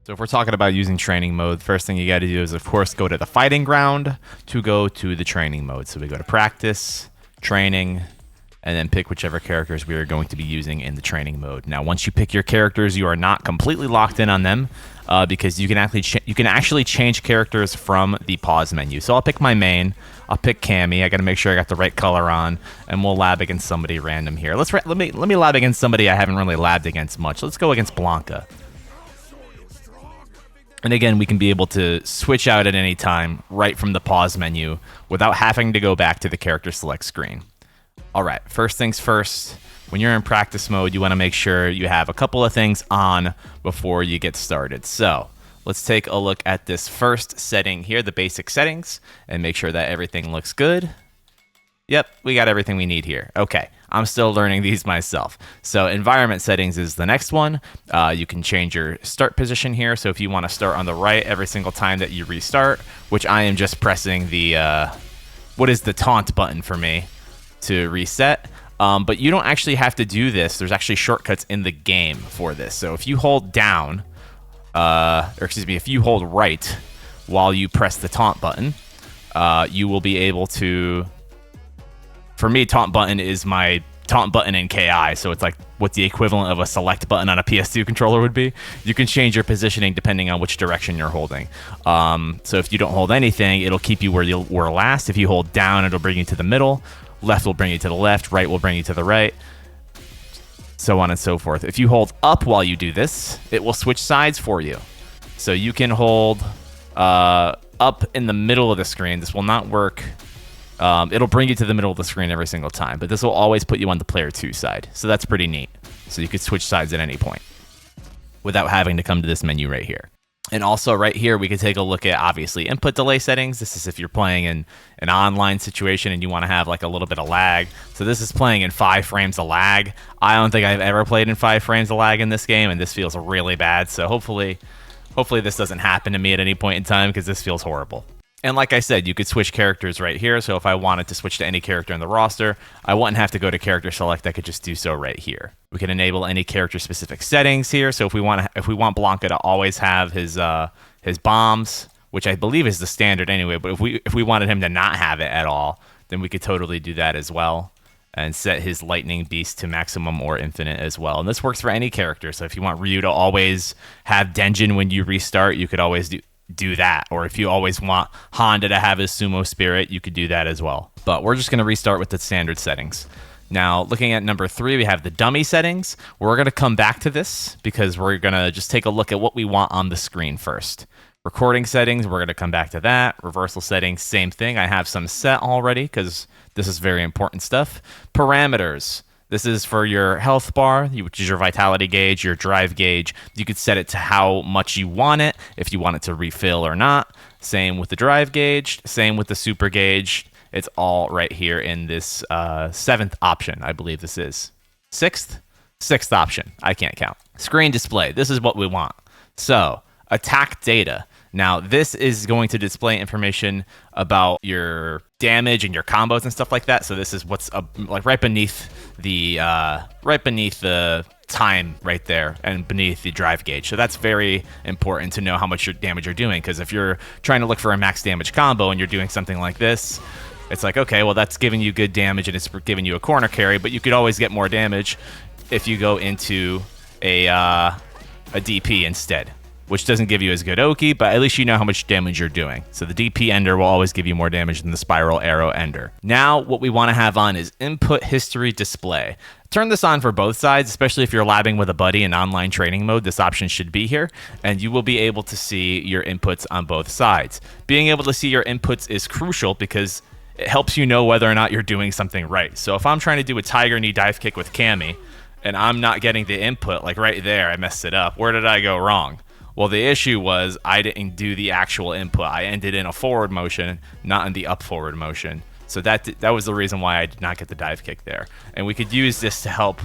So if we're talking about using training mode, first thing you got to do is, of course, go to the fighting ground to go to the training mode. So we go to practice, training, and then pick whichever characters we are going to be using in the training mode. Now, once you pick your characters, you are not completely locked in on them because you can actually change characters from the pause menu. So I'll pick my main. I'll pick Cammy. I got to make sure I got the right color on, and we'll lab against somebody random here. Let me lab against somebody I haven't really labbed against much. Let's go against Blanca. And again, we can be able to switch out at any time right from the pause menu without having to go back to the character select screen. All right, first things first, when you're in practice mode, you want to make sure you have a couple of things on before you get started. So let's take a look at this first setting here, the basic settings, and make sure that everything looks good. Yep, we got everything we need here. Okay, I'm still learning these myself. So environment settings is the next one. You can change your start position here. So if you want to start on the right every single time that you restart, which I am just pressing the, what is the taunt button for me to reset. But you don't actually have to do this. There's actually shortcuts in the game for this. So if you hold down, if you hold right while you press the taunt button, you will be able to... For me, taunt button is my taunt button in KI, so it's like what the equivalent of a select button on a PS2 controller would be. You can change your positioning depending on which direction you're holding. So if you don't hold anything, it'll keep you where you were last. If you hold down, it'll bring you to the middle. Left will bring you to the left. Right will bring you to the right. So on and so forth. If you hold up while you do this, it will switch sides for you. So you can hold up in the middle of the screen. This will not work. It'll bring you to the middle of the screen every single time, but this will always put you on the player 2 side. So that's pretty neat. So you could switch sides at any point without having to come to this menu right here. And also right here, we could take a look at, obviously, input delay settings. This is if you're playing in an online situation and you want to have like a little bit of lag. So this is playing in 5 frames of lag. I don't think I've ever played in 5 frames of lag in this game, and this feels really bad. So hopefully this doesn't happen to me at any point in time, because this feels horrible. And like I said, you could switch characters right here. So if I wanted to switch to any character in the roster, I wouldn't have to go to character select. I could just do so right here. We can enable any character specific settings here. So if we want Blanca to always have his bombs, which I believe is the standard anyway, but if we wanted him to not have it at all, then we could totally do that as well, and set his lightning beast to maximum or infinite as well. And this works for any character. So if you want Ryu to always have Denjin when you restart, you could always do that. Or if you always want Honda to have his sumo spirit, you could do that as well. But we're just going to restart with the standard settings. Now, looking at number 3, we have the dummy settings. We're going to come back to this because we're going to just take a look at what we want on the screen first. Recording settings, we're going to come back to that. Reversal settings, same thing. I have some set already because this is very important stuff. Parameters. This is for your health bar, which is your vitality gauge, your drive gauge. You could set it to how much you want it, if you want it to refill or not. Same with the drive gauge, same with the super gauge. It's all right here in this 7th option, I believe this is. 6th? 6th option. I can't count. Screen display. This is what we want. So, attack data. Now, this is going to display information about your damage and your combos and stuff like that. So this is what's like right beneath the time right there and beneath the drive gauge. So that's very important to know how much damage you're doing, because if you're trying to look for a max damage combo and you're doing something like this, it's like, okay, well, that's giving you good damage and it's giving you a corner carry, but you could always get more damage if you go into a DP instead, which doesn't give you as good Oki, but at least you know how much damage you're doing. So the DP Ender will always give you more damage than the Spiral Arrow Ender. Now, what we want to have on is Input History Display. Turn this on for both sides, especially if you're labbing with a buddy in online training mode. This option should be here, and you will be able to see your inputs on both sides. Being able to see your inputs is crucial because it helps you know whether or not you're doing something right. So if I'm trying to do a Tiger Knee dive kick with Cammy, and I'm not getting the input, like right there, I messed it up. Where did I go wrong? Well, the issue was I didn't do the actual input. I ended in a forward motion, not in the up forward motion. So that was the reason why I did not get the dive kick there. And we could use this to help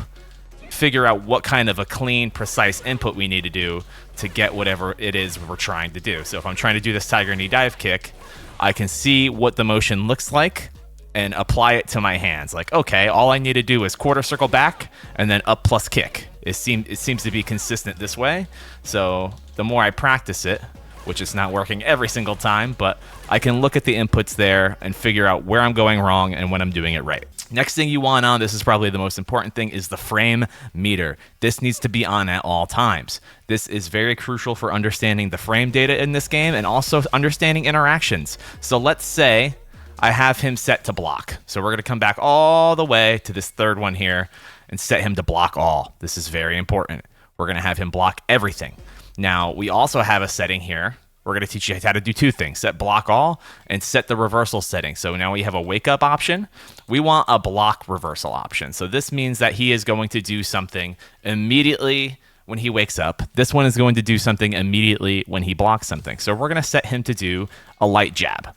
figure out what kind of a clean, precise input we need to do to get whatever it is we're trying to do. So if I'm trying to do this Tiger Knee dive kick, I can see what the motion looks like and apply it to my hands. Like, okay, all I need to do is quarter circle back and then up plus kick. It seems to be consistent this way. So the more I practice it, which is not working every single time, but I can look at the inputs there and figure out where I'm going wrong and when I'm doing it right. Next thing you want on, this is probably the most important thing, is the frame meter. This needs to be on at all times. This is very crucial for understanding the frame data in this game and also understanding interactions. So let's say I have him set to block. So we're going to come back all the way to this third one here and set him to block all. This is very important. We're going to have him block everything. Now, we also have a setting here. We're going to teach you how to do two things: set block all and set the reversal setting. So now we have a wake up option. We want a block reversal option. So this means that he is going to do something immediately when he wakes up. This one is going to do something immediately when he blocks something. So we're going to set him to do a light jab.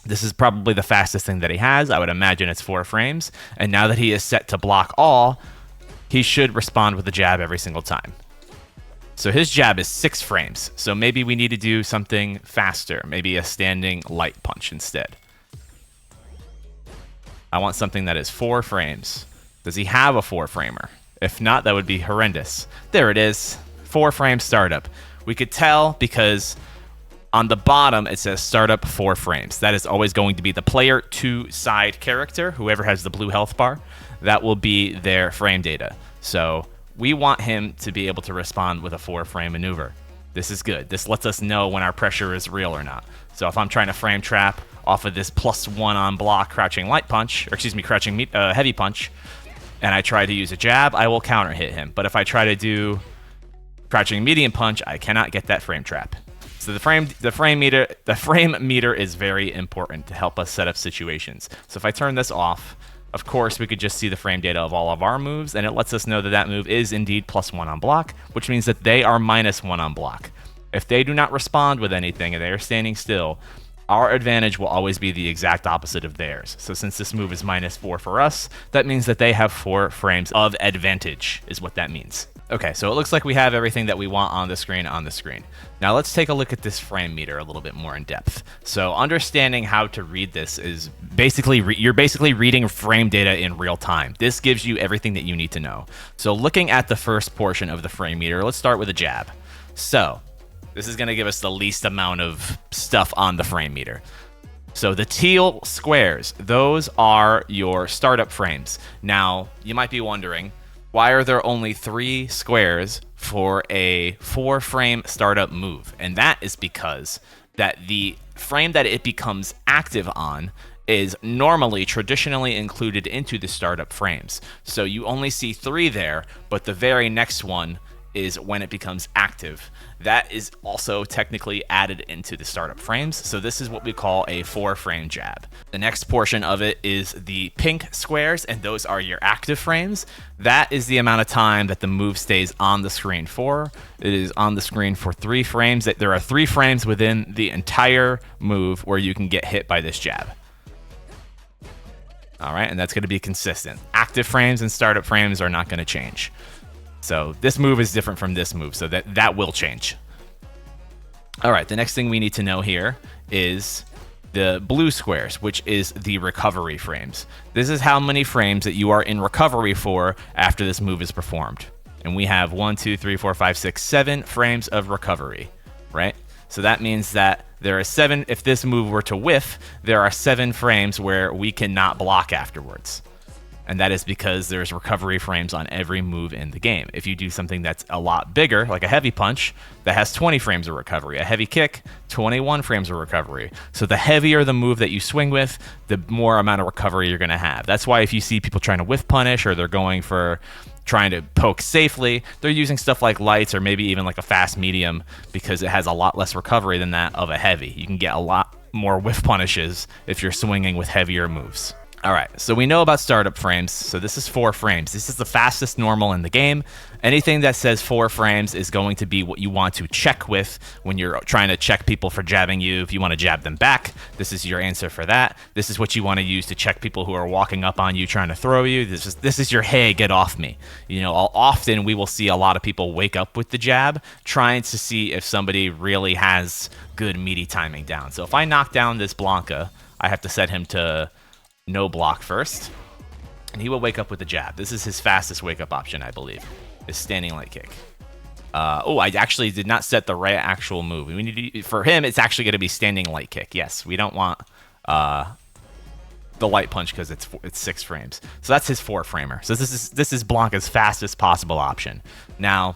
This is probably the fastest thing that he has. I would imagine it's 4 frames. And now that he is set to block all, he should respond with a jab every single time. So his jab is 6 frames. So maybe we need to do something faster. Maybe a standing light punch instead. I want something that is 4 frames. Does he have a 4-framer? If not, that would be horrendous. There it is. 4-frame startup. We could tell because on the bottom it says startup 4 frames. That is always going to be the player 2 side character. Whoever has the blue health bar, that will be their frame data. So we want him to be able to respond with a 4-frame maneuver. This is good. This lets us know when our pressure is real or not. So if I'm trying to frame trap off of this +1 on block crouching light punch, or excuse me, crouching heavy punch, and I try to use a jab, I will counter hit him. But if I try to do crouching medium punch, I cannot get that frame trap. So the frame meter is very important to help us set up situations. So if I turn this off, of course, we could just see the frame data of all of our moves, and it lets us know that that move is indeed +1 on block, which means that they are -1 on block. If they do not respond with anything and they are standing still, our advantage will always be the exact opposite of theirs. So since this move is -4 for us, that means that they have 4 frames of advantage, is what that means. Okay, so it looks like we have everything that we want on the screen. Now let's take a look at this frame meter a little bit more in depth. So understanding how to read this is basically, you're basically reading frame data in real time. This gives you everything that you need to know. So looking at the first portion of the frame meter, let's start with a jab. So this is going to give us the least amount of stuff on the frame meter. So the teal squares, those are your startup frames. Now, you might be wondering, why are there only 3 squares for a 4-frame startup move? And that is because that the frame that it becomes active on is normally traditionally included into the startup frames. So you only see 3 there, but the very next one is when it becomes active. That is also technically added into the startup frames. So this is what we call a 4-frame jab. The next portion of it is the pink squares, and those are your active frames. That is the amount of time that the move stays on the screen for. It is on the screen for 3 frames. There are 3 frames within the entire move where you can get hit by this jab. All right, and that's going to be consistent. Active frames and startup frames are not going to change. So this move is different from this move, so that will change. All right, the next thing we need to know here is the blue squares, which is the recovery frames. This is how many frames that you are in recovery for after this move is performed. And we have 1, 2, 3, 4, 5, 6, 7 frames of recovery, right? So that means that there are 7, if this move were to whiff, there are 7 frames where we cannot block afterwards. And that is because there's recovery frames on every move in the game. If you do something that's a lot bigger, like a heavy punch, that has 20 frames of recovery. A heavy kick, 21 frames of recovery. So the heavier the move that you swing with, the more amount of recovery you're going to have. That's why if you see people trying to whiff punish, or they're going for trying to poke safely, they're using stuff like lights or maybe even like a fast medium, because it has a lot less recovery than that of a heavy. You can get a lot more whiff punishes if you're swinging with heavier moves. All right, so we know about startup frames. So this is 4 frames. This is the fastest normal in the game. Anything that says 4 frames is going to be what you want to check with when you're trying to check people for jabbing you. If you want to jab them back, this is your answer for that. This is what you want to use to check people who are walking up on you trying to throw you. This is your, hey, get off me. You know, often we will see a lot of people wake up with the jab, trying to see if somebody really has good meaty timing down. So if I knock down this Blanka, I have to set him to no block first, and he will wake up with the jab. This is his fastest wake up option, I believe. is standing light kick. Oh, I actually did not set the right actual move. We need to, for him, it's actually going to be standing light kick. Yes, we don't want the light punch because it's 6 frames. So that's his 4-framer. So this is Blanka's fastest possible option. Now,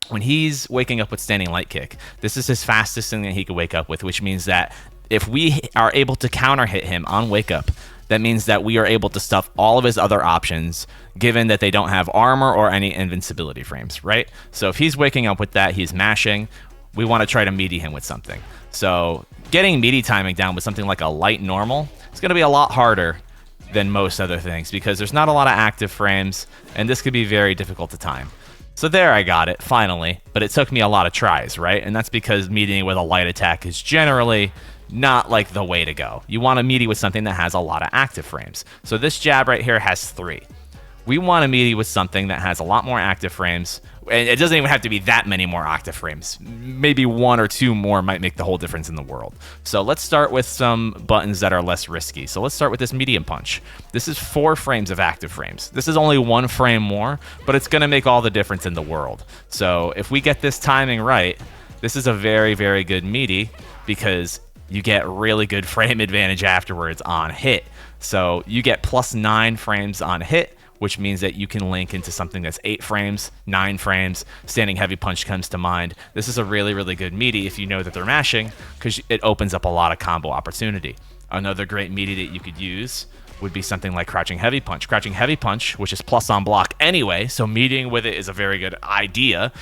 when he's waking up with standing light kick, this is his fastest thing that he could wake up with, which means that if we are able to counter hit him on wake up, that means that we are able to stuff all of his other options, given that they don't have armor or any invincibility frames, right? So if he's waking up with that, he's mashing. We want to try to meaty him with something. So getting meaty timing down with something like a light normal is going to be a lot harder than most other things because there's not a lot of active frames, and this could be very difficult to time. So there, I got it, finally, but it took me a lot of tries, right? And that's because meeting with a light attack is generally not like the way to go. You want to meaty with something that has a lot of active frames. So this jab right here has 3. We want to meaty with something that has a lot more active frames, and it doesn't even have to be that many more active frames. Maybe 1 or 2 more might make the whole difference in the world. So let's start with some buttons that are less risky. So let's start with this medium punch. This is 4 frames of active frames. This is only 1 frame more, but it's going to make all the difference in the world. So if we get this timing right, this is a very, very good meaty because you get really good frame advantage afterwards on hit. So you get +9 frames on hit, which means that you can link into something that's 8 frames, 9 frames. Standing heavy punch comes to mind. This is a really, really good meaty if you know that they're mashing, because it opens up a lot of combo opportunity. Another great meaty that you could use would be something like Crouching Heavy Punch. Crouching Heavy Punch, which is plus on block anyway, so meeting with it is a very good idea.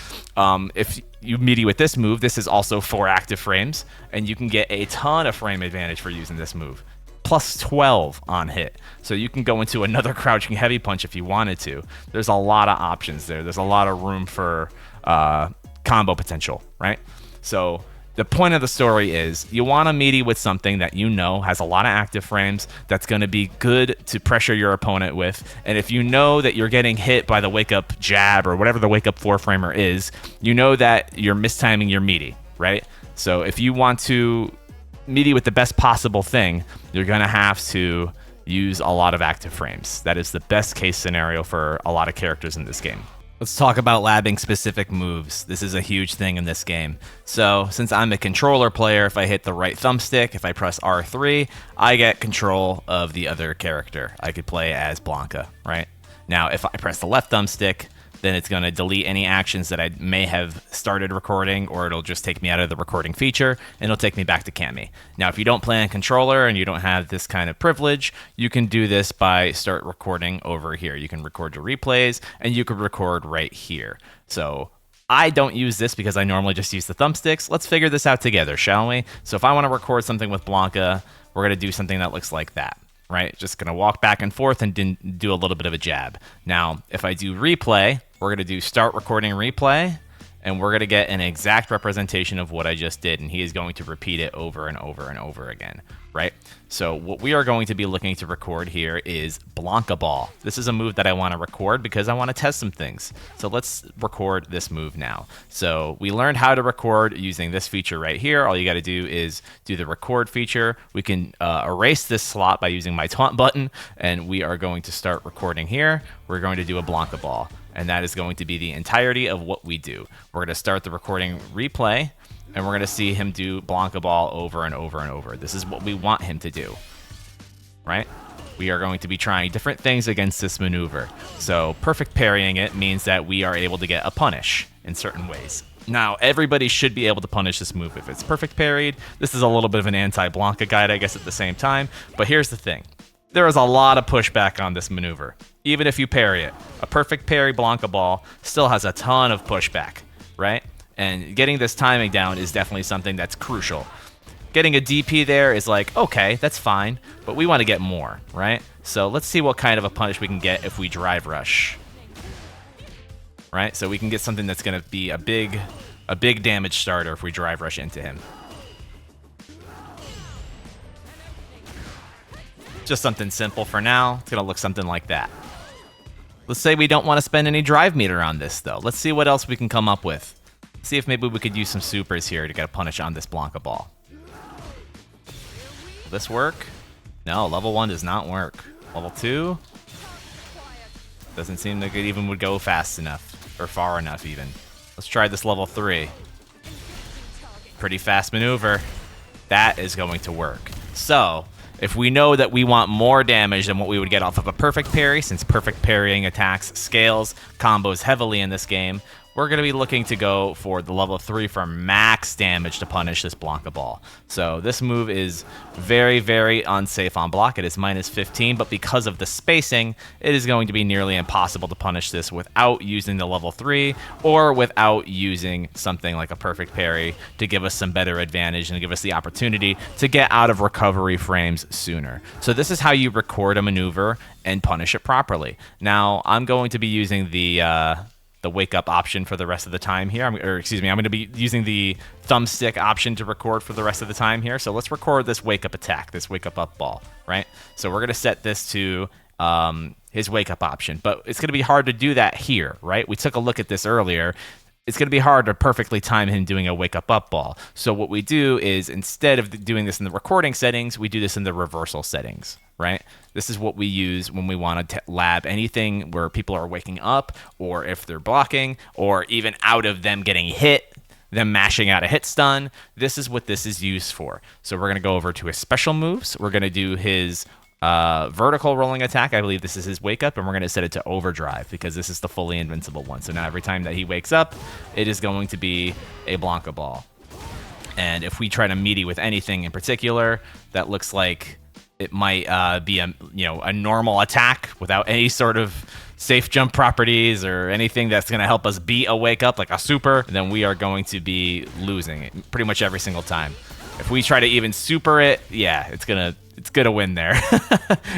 If you meaty with this move, this is also 4 active frames, and you can get a ton of frame advantage for using this move. Plus 12 on hit. So you can go into another Crouching Heavy Punch if you wanted to. There's a lot of options there. There's a lot of room for combo potential, right? So the point of the story is you want to meaty with something that you know has a lot of active frames that's going to be good to pressure your opponent with. And if you know that you're getting hit by the wake up jab or whatever the wake up 4-framer is, you know that you're mistiming your meaty, right? So if you want to meaty with the best possible thing, you're going to have to use a lot of active frames. That is the best case scenario for a lot of characters in this game. Let's talk about labbing specific moves. This is a huge thing in this game. So since I'm a controller player, if I hit the right thumbstick, if I press R3, I get control of the other character. I could play as Blanka, right? Now, if I press the left thumbstick, then it's going to delete any actions that I may have started recording, or it'll just take me out of the recording feature, and it'll take me back to Cammy. Now, if you don't play on controller and you don't have this kind of privilege, you can do this by start recording over here. You can record your replays, and you could record right here. So I don't use this because I normally just use the thumbsticks. Let's figure this out together, shall we? So if I want to record something with Blanka, we're going to do something that looks like that. Right? Just going to walk back and forth and do a little bit of a jab. Now, if I do replay, we're going to do start recording replay, and we're going to get an exact representation of what I just did, and he is going to repeat it over and over and over again, right? So what we are going to be looking to record here is Blanka Ball. This is a move that I want to record because I want to test some things. So let's record this move now. So we learned how to record using this feature right here. All you got to do is do the record feature. We can erase this slot by using my taunt button, and we are going to start recording here. We're going to do a Blanka Ball, and that is going to be the entirety of what we do. We're going to start the recording replay, and we're going to see him do Blanka Ball over and over and over. This is what we want him to do, right? We are going to be trying different things against this maneuver. So perfect parrying it means that we are able to get a punish in certain ways. Now, everybody should be able to punish this move if it's perfect parried. This is a little bit of an anti-Blanka guide, I guess, at the same time. But here's the thing. There is a lot of pushback on this maneuver, even if you parry it. A perfect parry Blanka Ball still has a ton of pushback, right? And getting this timing down is definitely something that's crucial. Getting a DP there is like, okay, that's fine, but we want to get more, right? So let's see what kind of a punish we can get if we drive rush, right? So we can get something that's going to be a big damage starter if we drive rush into him. Just something simple for now. It's going to look something like that. Let's say we don't want to spend any drive meter on this, though. Let's see what else we can come up with. See if maybe we could use some supers here to get a punish on this Blanka Ball. Will this work? No, level 1 does not work. Level 2? Doesn't seem like it even would go fast enough. or far enough even. Let's try this level 3. Pretty fast maneuver. That is going to work. So, if we know that we want more damage than what we would get off of a perfect parry, since perfect parrying attacks scales combos heavily in this game, we're going to be looking to go for the level 3 for max damage to punish this Blanka Ball. So this move is very, very unsafe on block. It is minus 15, but because of the spacing, it is going to be nearly impossible to punish this without using the level 3 or without using something like a perfect parry to give us some better advantage and give us the opportunity to get out of recovery frames sooner. So this is how you record a maneuver and punish it properly. Now, I'm going to be using the wake up option for the rest of the time here. I'm going to be using the thumbstick option to record for the rest of the time here. So let's record this wake up attack, this wake up ball, right? So we're going to set this to his wake up option, but it's going to be hard to do that here, right? We took a look at this earlier. It's going to be hard to perfectly time him doing a wake up ball. So what we do is, instead of doing this in the recording settings, we do this in the reversal settings, right? This is what we use when we want to lab anything where people are waking up, or if they're blocking, or even out of them getting hit, them mashing out a hit stun. This is what this is used for. So we're going to go over to his special moves. We're going to do his vertical rolling attack. I believe this is his wake up, and we're going to set it to overdrive because this is the fully invincible one. So now every time that he wakes up, it is going to be a Blanka Ball. And if we try to meaty with anything in particular that looks like it might be a normal attack without any sort of safe jump properties or anything that's going to help us beat a wake up like a super, then we are going to be losing it pretty much every single time. If we try to even super it, yeah, it's gonna win there.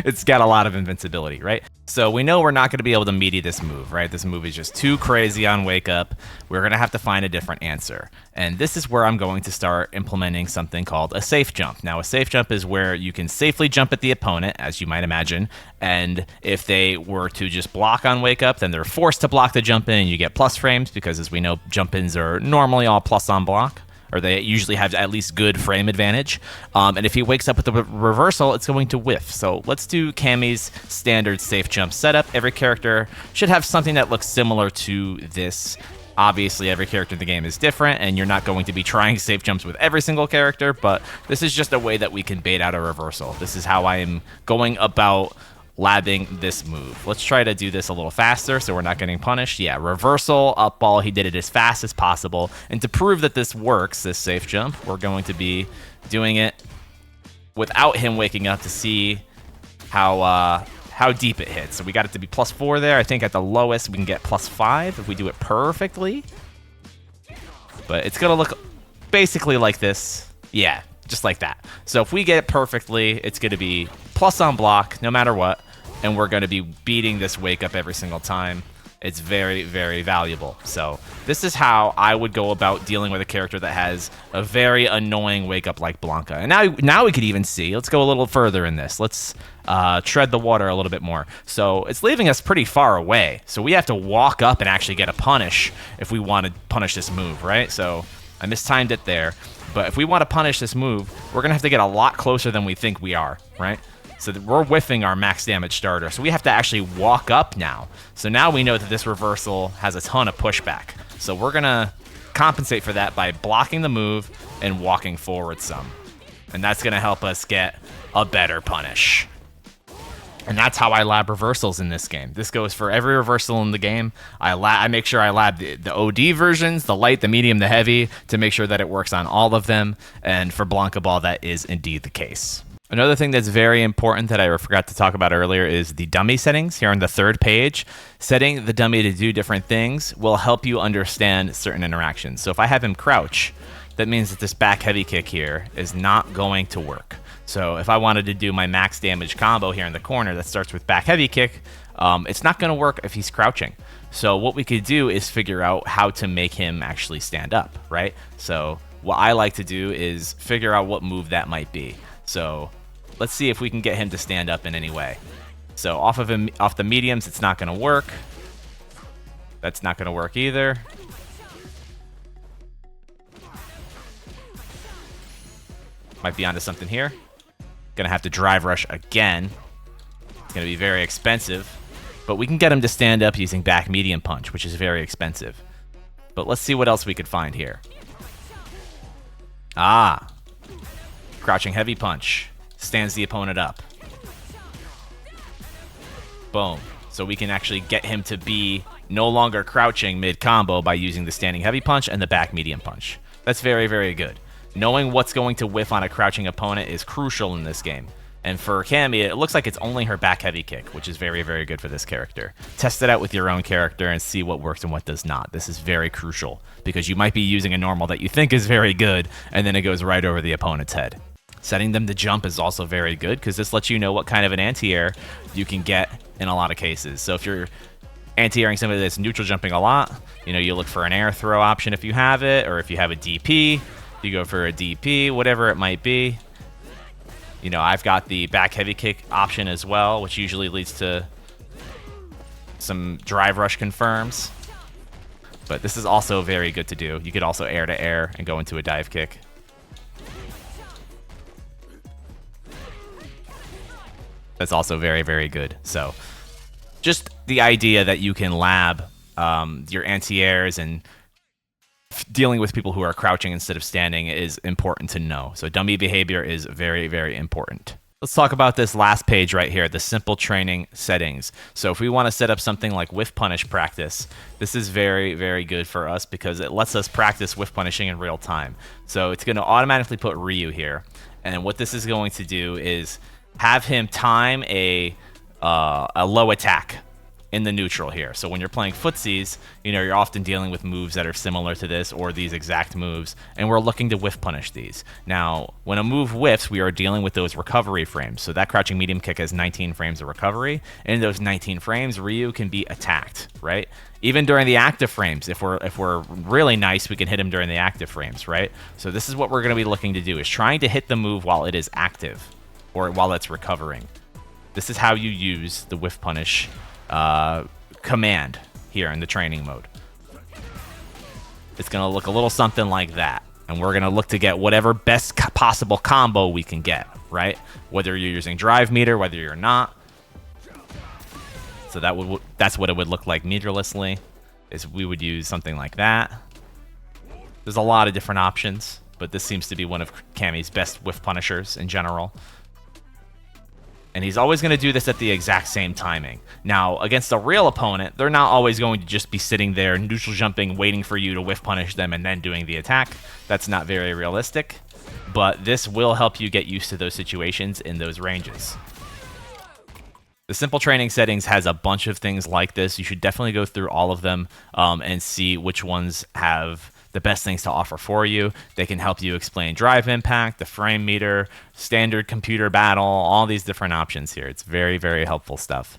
It's got a lot of invincibility, right? So we know we're not going to be able to meaty this move, right? This move is just too crazy on wake up. We're going to have to find a different answer. And this is where I'm going to start implementing something called a safe jump. Now, a safe jump is where you can safely jump at the opponent, as you might imagine. And if they were to just block on wake up, then they're forced to block the jump in and you get plus frames because, as we know, jump ins are normally all plus on block, or they usually have at least good frame advantage. And if he wakes up with the reversal, it's going to whiff. So let's do Cammy's standard safe jump setup. Every character should have something that looks similar to this. Obviously, every character in the game is different, and you're not going to be trying safe jumps with every single character, but this is just a way that we can bait out a reversal. This is how I am going about labbing this move. Let's try to do this a little faster so we're not getting punished. Yeah, reversal, up ball. He did it as fast as possible. And to prove that this works, this safe jump, we're going to be doing it without him waking up to see how deep it hits. So we got it to be +4 there. I think at the lowest we can get +5 if we do it perfectly. But it's going to look basically like this. Yeah, just like that. So if we get it perfectly, it's going to be plus on block no matter what. And we're going to be beating this wake up every single time. It's very, very valuable. So this is how I would go about dealing with a character that has a very annoying wake up like Blanka. And now we could even see. Let's go a little further in this. Let's tread the water a little bit more. So it's leaving us pretty far away. So we have to walk up and actually get a punish if we want to punish this move, right? So I mistimed it there. But if we want to punish this move, we're going to have to get a lot closer than we think we are, right? So we're whiffing our max damage starter. So we have to actually walk up now. So now we know that this reversal has a ton of pushback. So we're going to compensate for that by blocking the move and walking forward some. And that's going to help us get a better punish. And that's how I lab reversals in this game. This goes for every reversal in the game. I make sure I lab the OD versions, the light, the medium, the heavy, to make sure that it works on all of them. And for Blanka Ball, that is indeed the case. Another thing that's very important that I forgot to talk about earlier is the dummy settings here on the third page. Setting the dummy to do different things will help you understand certain interactions. So if I have him crouch, that means that this back heavy kick here is not going to work. So if I wanted to do my max damage combo here in the corner that starts with back heavy kick, it's not going to work if he's crouching. So what we could do is figure out how to make him actually stand up, right? So what I like to do is figure out what move that might be. So let's see if we can get him to stand up in any way. So off the mediums, it's not going to work. That's not going to work either. Might be onto something here. Gonna have to drive rush again. It's gonna be very expensive. But we can get him to stand up using back medium punch, which is very expensive. But let's see what else we could find here. Ah. Crouching heavy punch. Stands the opponent up. Boom. So we can actually get him to be no longer crouching mid-combo by using the standing heavy punch and the back medium punch. That's very, very good. Knowing what's going to whiff on a crouching opponent is crucial in this game. And for Cammy, it looks like it's only her back heavy kick, which is very, very good for this character. Test it out with your own character and see what works and what does not. This is very crucial, because you might be using a normal that you think is very good, and then it goes right over the opponent's head. Setting them to jump is also very good, because this lets you know what kind of an anti-air you can get in a lot of cases. So if you're anti-airing somebody that's neutral jumping a lot, you look for an air throw option if you have it, or if you have a DP, you go for a DP, whatever it might be. I've got the back heavy kick option as well, which usually leads to some drive rush confirms. But this is also very good to do. You could also air to air and go into a dive kick. That's also very, very good. So just the idea that you can lab your anti-airs and dealing with people who are crouching instead of standing is important to know. So dummy behavior is very, very important. Let's talk about this last page right here, the simple training settings. So if we want to set up something like whiff punish practice, this is very, very good for us because it lets us practice whiff punishing in real time. So it's going to automatically put Ryu here. And what this is going to do is have him time a low attack in the neutral here. So when you're playing footsies, you're often dealing with moves that are similar to this or these exact moves, and we're looking to whiff punish these. Now, when a move whiffs, we are dealing with those recovery frames. So that crouching medium kick has 19 frames of recovery, and in those 19 frames, Ryu can be attacked, right? Even during the active frames, if we're really nice, we can hit him during the active frames, right? So this is what we're going to be looking to do, is trying to hit the move while it is active or while it's recovering. This is how you use the whiff punish command here in the training mode. It's going to look a little something like that, and we're going to look to get whatever best possible combo we can get, right? Whether you're using drive meter, whether you're not. So that's what it would look like meterlessly, is we would use something like that. There's a lot of different options, but this seems to be one of Cammy's best whiff punishers in general. And he's always going to do this at the exact same timing. Now, against a real opponent, they're not always going to just be sitting there neutral jumping, waiting for you to whiff punish them and then doing the attack. That's not very realistic. But this will help you get used to those situations in those ranges. The simple training settings has a bunch of things like this. You should definitely go through all of them and see which ones have the best things to offer for you. They can help you explain drive impact, the frame meter, standard computer battle, all these different options here. It's very, very helpful stuff.